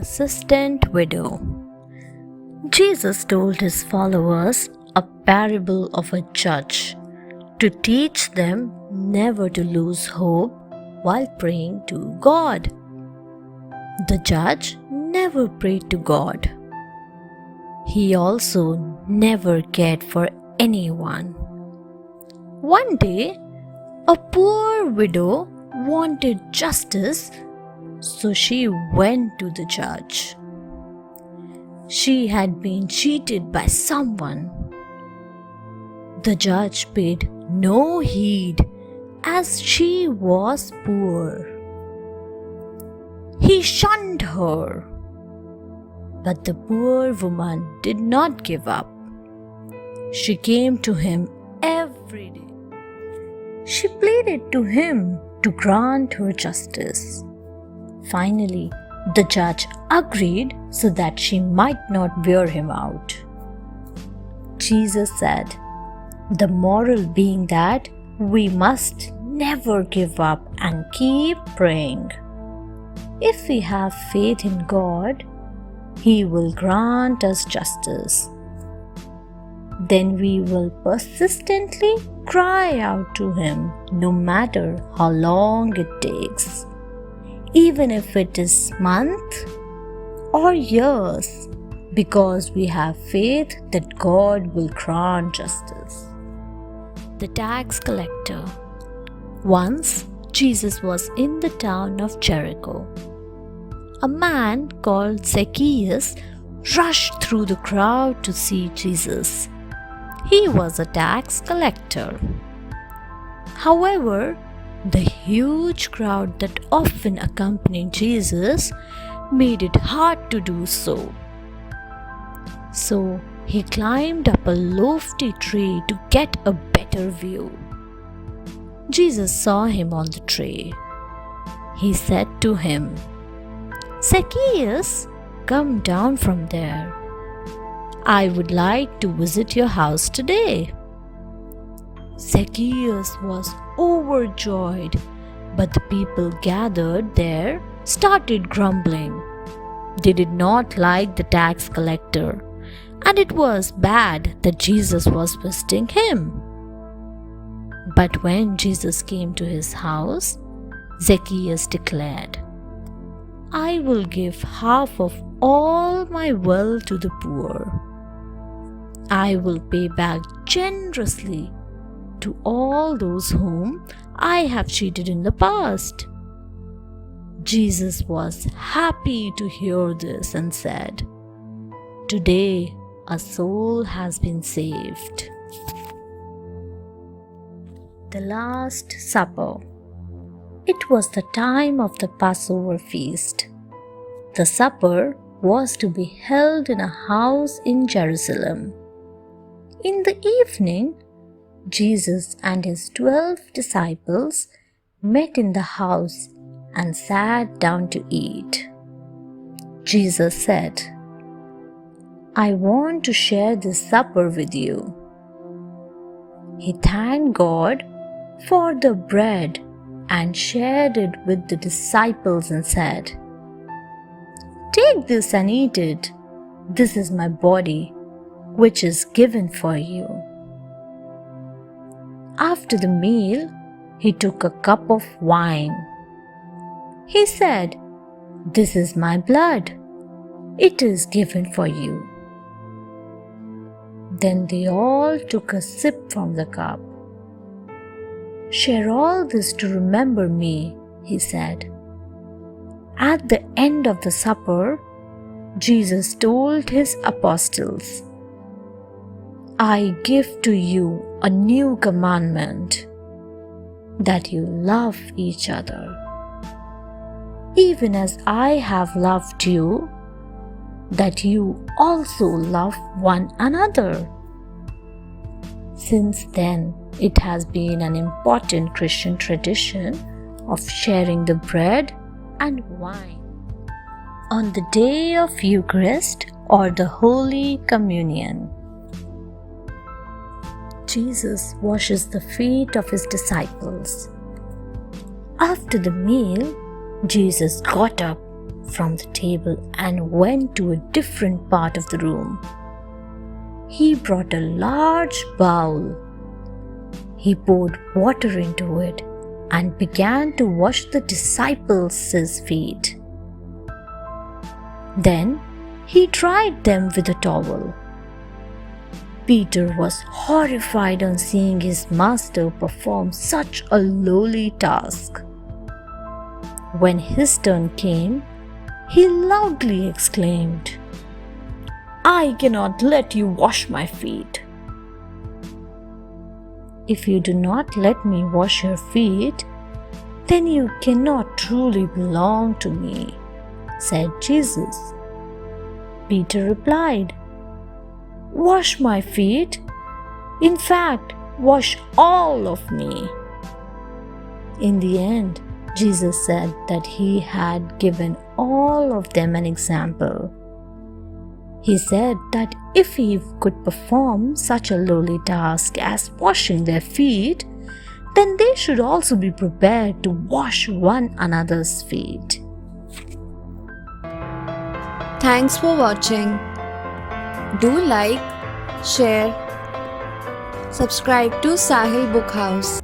persistent widow. Jesus told his followers a parable of a judge to teach them never to lose hope while praying to God. The judge never prayed to God. He also never cared for anyone. One day, a poor widow wanted justice, so she went to the judge. She had been cheated by someone. The judge paid no heed as she was poor. He shunned her. But the poor woman did not give up. She came to him every day. She pleaded to him to grant her justice. Finally, the judge agreed so that she might not wear him out. Jesus said, the moral being that we must never give up and keep praying. If we have faith in God, He will grant us justice. Then we will persistently cry out to Him no matter how long it takes, even if it is months or years, because we have faith that God will grant justice. The tax collector. Once, Jesus was in the town of Jericho. A man called Zacchaeus rushed through the crowd to see Jesus. He was a tax collector. However, the huge crowd that often accompanied Jesus made it hard to do so. So he climbed up a lofty tree to get a better view. Jesus saw him on the tree. He said to him, Zacchaeus, come down from there. I would like to visit your house today. Zacchaeus was overjoyed, but the people gathered there started grumbling. They did not like the tax collector, and it was bad that Jesus was visiting him. But when Jesus came to his house, Zacchaeus declared, I will give half of all my wealth to the poor. I will pay back generously to all those whom I have cheated in the past. Jesus was happy to hear this and said, Today a soul has been saved. The Last Supper. It was the time of the Passover feast. The supper was to be held in a house in Jerusalem. In the evening, Jesus and his 12 disciples met in the house and sat down to eat. Jesus said, I want to share this supper with you. He thanked God for the bread and shared it with the disciples and said, Take this and eat it. This is my body, which is given for you. After the meal, he took a cup of wine. He said, This is my blood. It is given for you. Then they all took a sip from the cup. Share all this to remember me, he said. At the end of the supper, Jesus told his apostles, I give to you a new commandment, that you love each other. Even as I have loved you, that you also love one another. Since then, it has been an important Christian tradition of sharing the bread and wine on the day of Eucharist or the Holy Communion. Jesus washes the feet of his disciples. After the meal, Jesus got up, from the table and went to a different part of the room. He brought a large bowl. He poured water into it and began to wash the disciples' feet. Then he dried them with a towel. Peter was horrified on seeing his master perform such a lowly task. When his turn came, he loudly exclaimed, "I cannot let you wash my feet." "If you do not let me wash your feet, then you cannot truly belong to me," said Jesus. Peter replied, "Wash my feet. In fact, wash all of me." In the end, Jesus said that he had given all of them an example. He said that if he could perform such a lowly task as washing their feet, then they should also be prepared to wash one another's feet. Thanks for watching. Do like, share, subscribe to Sahil Book House.